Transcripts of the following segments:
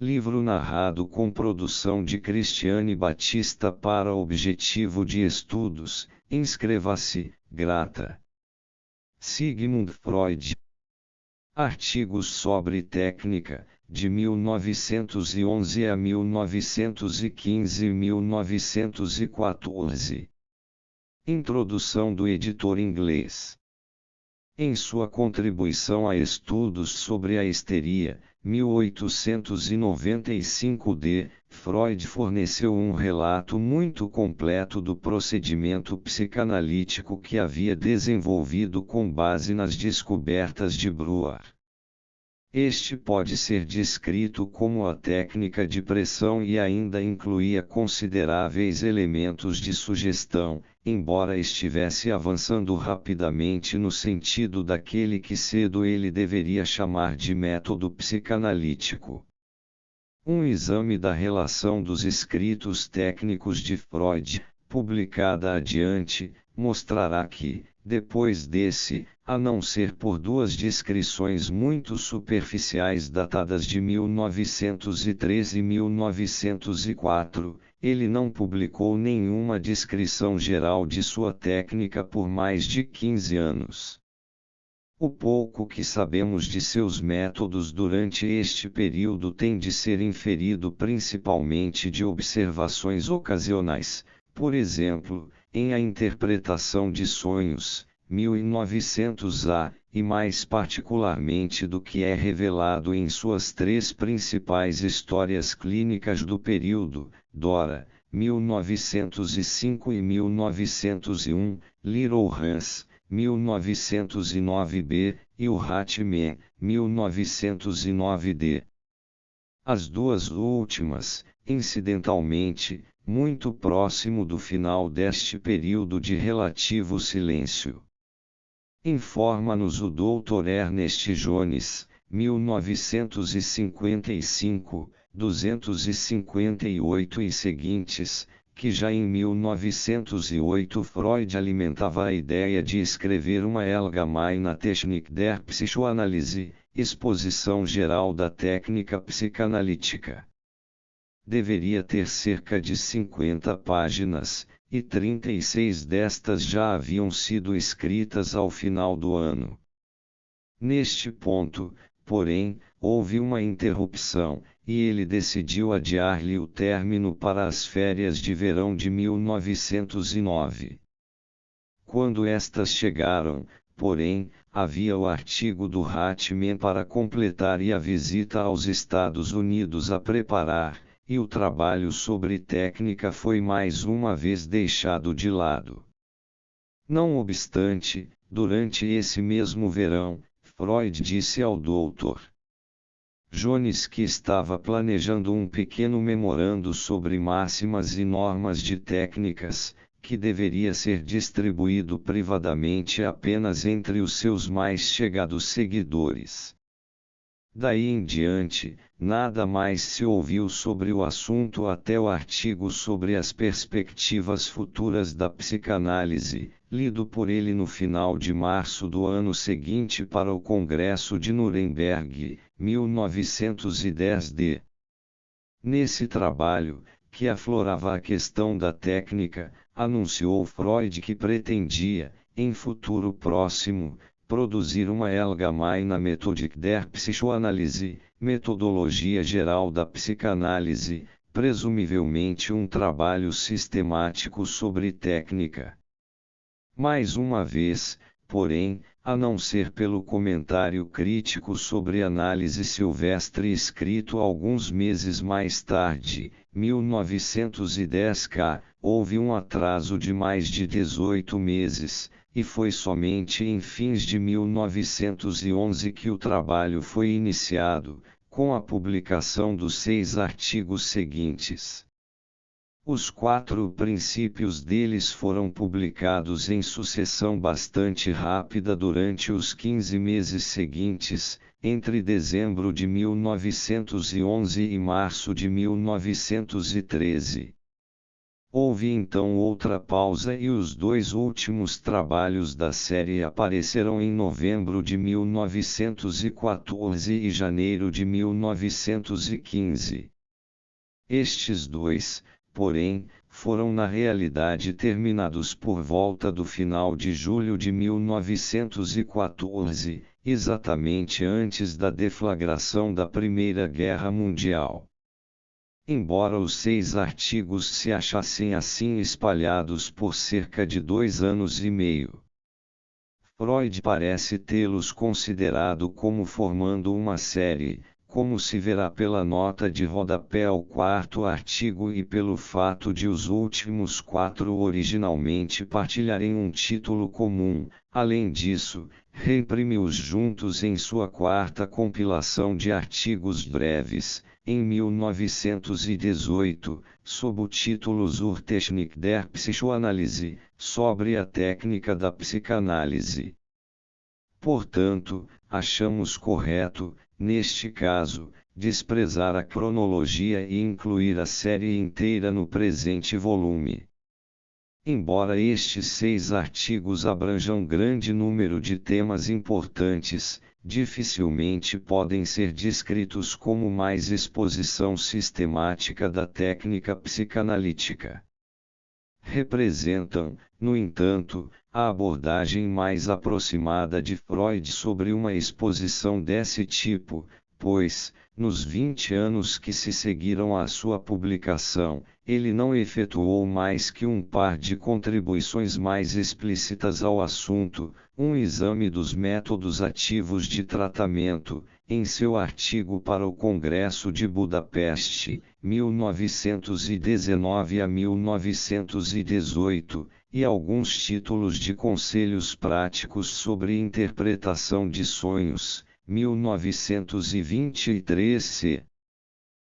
Livro narrado com produção de Cristiane Batista para objetivo de estudos. Inscreva-se, grata. Sigmund Freud. Artigos sobre técnica, de 1911 a 1915 e 1914. Introdução do editor inglês. Em sua contribuição a estudos sobre a histeria, 1895d, Freud forneceu um relato muito completo do procedimento psicanalítico que havia desenvolvido com base nas descobertas de Breuer. Este pode ser descrito como a técnica de pressão e ainda incluía consideráveis elementos de sugestão, embora estivesse avançando rapidamente no sentido daquele que cedo ele deveria chamar de método psicanalítico. Um exame da relação dos escritos técnicos de Freud, publicada adiante, mostrará que, depois desse, a não ser por duas descrições muito superficiais datadas de 1913 e 1904, ele não publicou nenhuma descrição geral de sua técnica por mais de 15 anos. O pouco que sabemos de seus métodos durante este período tem de ser inferido principalmente de observações ocasionais, por exemplo, em A Interpretação de Sonhos, 1900 e mais particularmente do que é revelado em suas três principais histórias clínicas do período, Dora, 1905 e 1901, Little Hans, 1909b, e o Hatman, 1909d. As duas últimas, incidentalmente, muito próximo do final deste período de relativo silêncio. Informa-nos o Dr. Ernest Jones, 1955, 258 e seguintes, que já em 1908 Freud alimentava a ideia de escrever uma Allgemeine Technik der Psychoanalyse, exposição geral da técnica psicanalítica. Deveria ter cerca de 50 páginas, e 36 destas já haviam sido escritas ao final do ano. Neste ponto, porém, houve uma interrupção, e ele decidiu adiar-lhe o término para as férias de verão de 1909. Quando estas chegaram, porém, havia o artigo do Hatman para completar e a visita aos Estados Unidos a preparar, e o trabalho sobre técnica foi mais uma vez deixado de lado. Não obstante, durante esse mesmo verão, Freud disse ao Dr. Jones que estava planejando um pequeno memorando sobre máximas e normas de técnicas, que deveria ser distribuído privadamente apenas entre os seus mais chegados seguidores. Daí em diante, nada mais se ouviu sobre o assunto até o artigo sobre as perspectivas futuras da psicanálise, lido por ele no final de março do ano seguinte para o Congresso de Nuremberg, 1910d. Nesse trabalho, que aflorava a questão da técnica, anunciou Freud que pretendia, em futuro próximo, produzir uma Allgemeine Methodik der Psychoanalyse, metodologia geral da psicanálise, presumivelmente um trabalho sistemático sobre técnica. Mais uma vez, porém, a não ser pelo comentário crítico sobre análise silvestre escrito alguns meses mais tarde, 1910 houve um atraso de mais de 18 meses, e foi somente em fins de 1911 que o trabalho foi iniciado, com a publicação dos 6 artigos seguintes. Os 4 princípios deles foram publicados em sucessão bastante rápida durante os 15 meses seguintes, entre dezembro de 1911 e março de 1913. Houve então outra pausa e os dois últimos trabalhos da série apareceram em novembro de 1914 e janeiro de 1915. Estes dois, porém, foram na realidade terminados por volta do final de julho de 1914, exatamente antes da deflagração da Primeira Guerra Mundial. Embora os 6 artigos se achassem assim espalhados por cerca de 2 anos e meio, Freud parece tê-los considerado como formando uma série, como se verá pela nota de rodapé ao 4º artigo e pelo fato de os últimos 4 originalmente partilharem um título comum. Além disso, reimprime-os juntos em sua 4ª compilação de artigos breves, em 1918, sob o título Zur Technik der Psychoanalyse, sobre a técnica da psicanálise. Portanto, achamos correto, neste caso, desprezar a cronologia e incluir a série inteira no presente volume. Embora estes 6 artigos abranjam grande número de temas importantes, dificilmente podem ser descritos como mais exposição sistemática da técnica psicanalítica. Representam, no entanto, a abordagem mais aproximada de Freud sobre uma exposição desse tipo, pois, nos 20 anos que se seguiram à sua publicação, ele não efetuou mais que um par de contribuições mais explícitas ao assunto, um exame dos métodos ativos de tratamento, em seu artigo para o Congresso de Budapeste, 1919 a 1918, e alguns títulos de conselhos práticos sobre interpretação de sonhos, 1923c.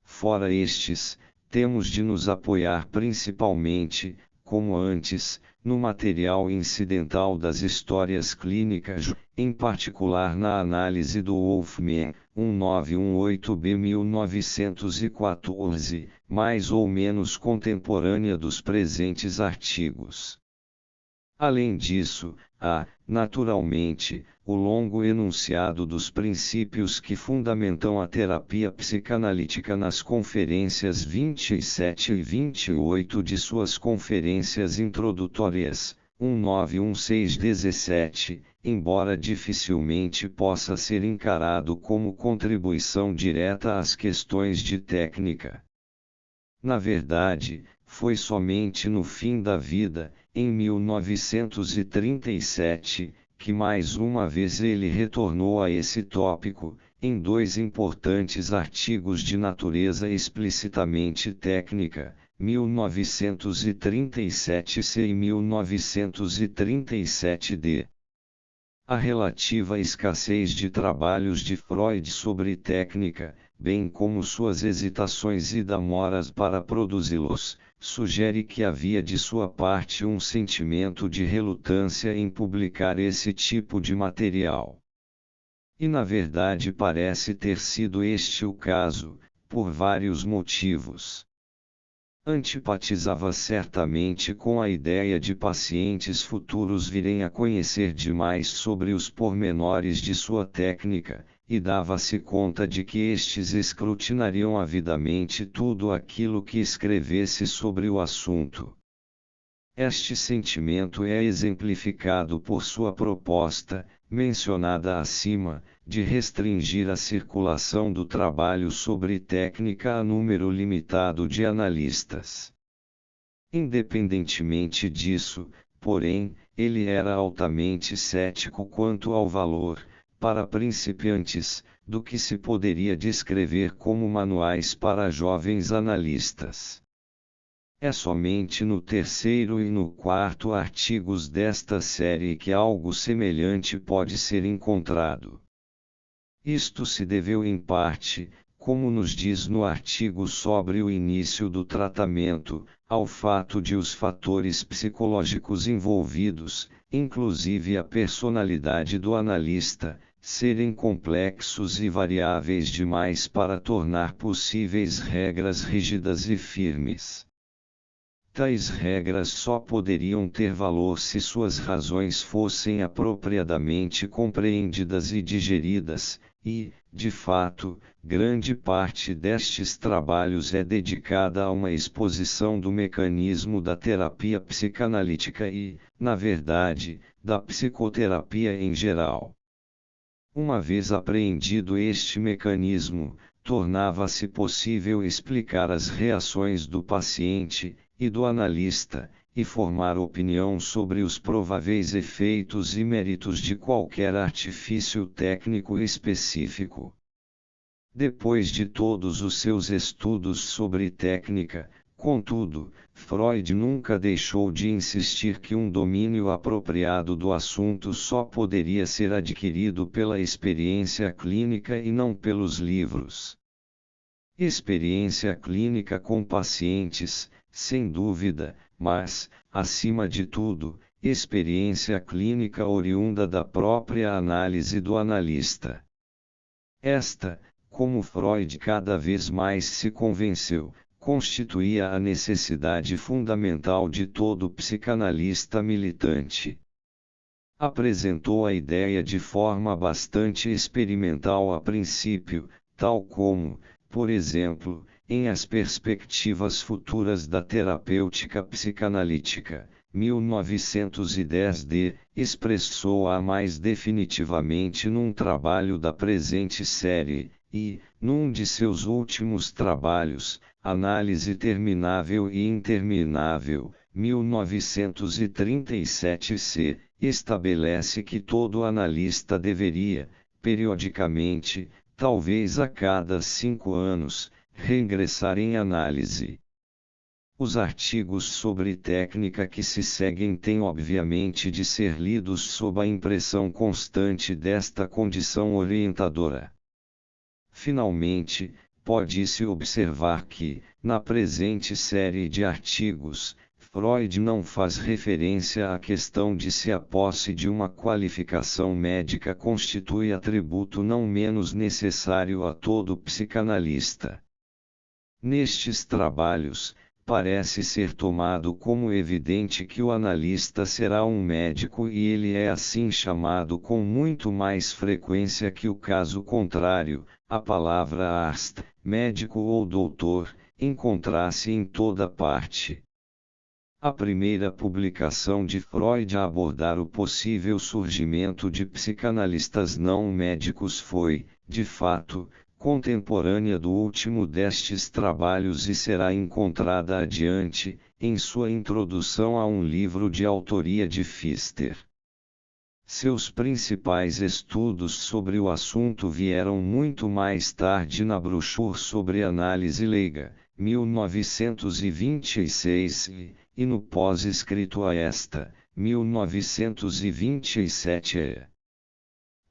Fora estes, temos de nos apoiar principalmente, como antes, no material incidental das histórias clínicas, em particular na análise do Wolfman, 1918b 1914, mais ou menos contemporânea dos presentes artigos. Além disso, há, naturalmente, o longo enunciado dos princípios que fundamentam a terapia psicanalítica nas conferências 27 e 28 de suas conferências introdutórias, 1916-17, embora dificilmente possa ser encarado como contribuição direta às questões de técnica. Na verdade, foi somente no fim da vida, em 1937, que mais uma vez ele retornou a esse tópico, em 2 importantes artigos de natureza explicitamente técnica, 1937c e 1937d. A relativa escassez de trabalhos de Freud sobre técnica, bem como suas hesitações e demoras para produzi-los, sugere que havia de sua parte um sentimento de relutância em publicar esse tipo de material. E na verdade parece ter sido este o caso, por vários motivos. Antipatizava certamente com a ideia de pacientes futuros virem a conhecer demais sobre os pormenores de sua técnica, e dava-se conta de que estes escrutinariam avidamente tudo aquilo que escrevesse sobre o assunto. Este sentimento é exemplificado por sua proposta, mencionada acima, de restringir a circulação do trabalho sobre técnica a número limitado de analistas. Independentemente disso, porém, ele era altamente cético quanto ao valor, para principiantes, do que se poderia descrever como manuais para jovens analistas. É somente no 3º e no 4º artigos desta série que algo semelhante pode ser encontrado. Isto se deveu em parte, como nos diz no artigo sobre o início do tratamento, ao fato de os fatores psicológicos envolvidos, inclusive a personalidade do analista, serem complexos e variáveis demais para tornar possíveis regras rígidas e firmes. Tais regras só poderiam ter valor se suas razões fossem apropriadamente compreendidas e digeridas, e, de fato, grande parte destes trabalhos é dedicada a uma exposição do mecanismo da terapia psicanalítica e, na verdade, da psicoterapia em geral. Uma vez apreendido este mecanismo, tornava-se possível explicar as reações do paciente e do analista, e formar opinião sobre os prováveis efeitos e méritos de qualquer artifício técnico específico. Depois de todos os seus estudos sobre técnica, contudo, Freud nunca deixou de insistir que um domínio apropriado do assunto só poderia ser adquirido pela experiência clínica e não pelos livros. Experiência clínica com pacientes, sem dúvida, mas, acima de tudo, experiência clínica oriunda da própria análise do analista. Esta, como Freud cada vez mais se convenceu, constituía a necessidade fundamental de todo psicanalista militante. Apresentou a ideia de forma bastante experimental a princípio, tal como, por exemplo, em As Perspectivas Futuras da Terapêutica Psicanalítica, 1910d, expressou-a mais definitivamente num trabalho da presente série, e, num de seus últimos trabalhos, Análise Terminável e Interminável, 1937c, estabelece que todo analista deveria, periodicamente, talvez a cada 5 anos, reingressar em análise. Os artigos sobre técnica que se seguem têm obviamente de ser lidos sob a impressão constante desta condição orientadora. Finalmente, pode-se observar que, na presente série de artigos, Freud não faz referência à questão de se a posse de uma qualificação médica constitui atributo não menos necessário a todo psicanalista. Nestes trabalhos, parece ser tomado como evidente que o analista será um médico e ele é assim chamado com muito mais frequência que o caso contrário. A palavra Arzt, médico ou doutor, encontra-se em toda parte. A primeira publicação de Freud a abordar o possível surgimento de psicanalistas não médicos foi, de fato, contemporânea do último destes trabalhos e será encontrada adiante, em sua introdução a um livro de autoria de Pfister. Seus principais estudos sobre o assunto vieram muito mais tarde na Brochure sobre Análise Leiga, 1926, e no pós-escrito a esta, 1927.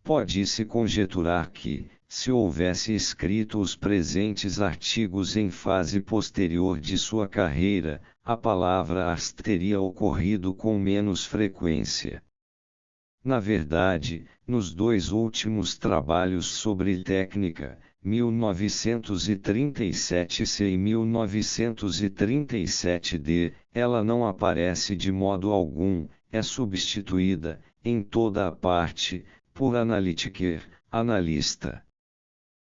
Pode-se conjecturar que, se houvesse escrito os presentes artigos em fase posterior de sua carreira, a palavra Arzt teria ocorrido com menos frequência. Na verdade, nos dois últimos trabalhos sobre técnica, 1937c e 1937d, ela não aparece de modo algum, é substituída, em toda a parte, por Analytiker, analista.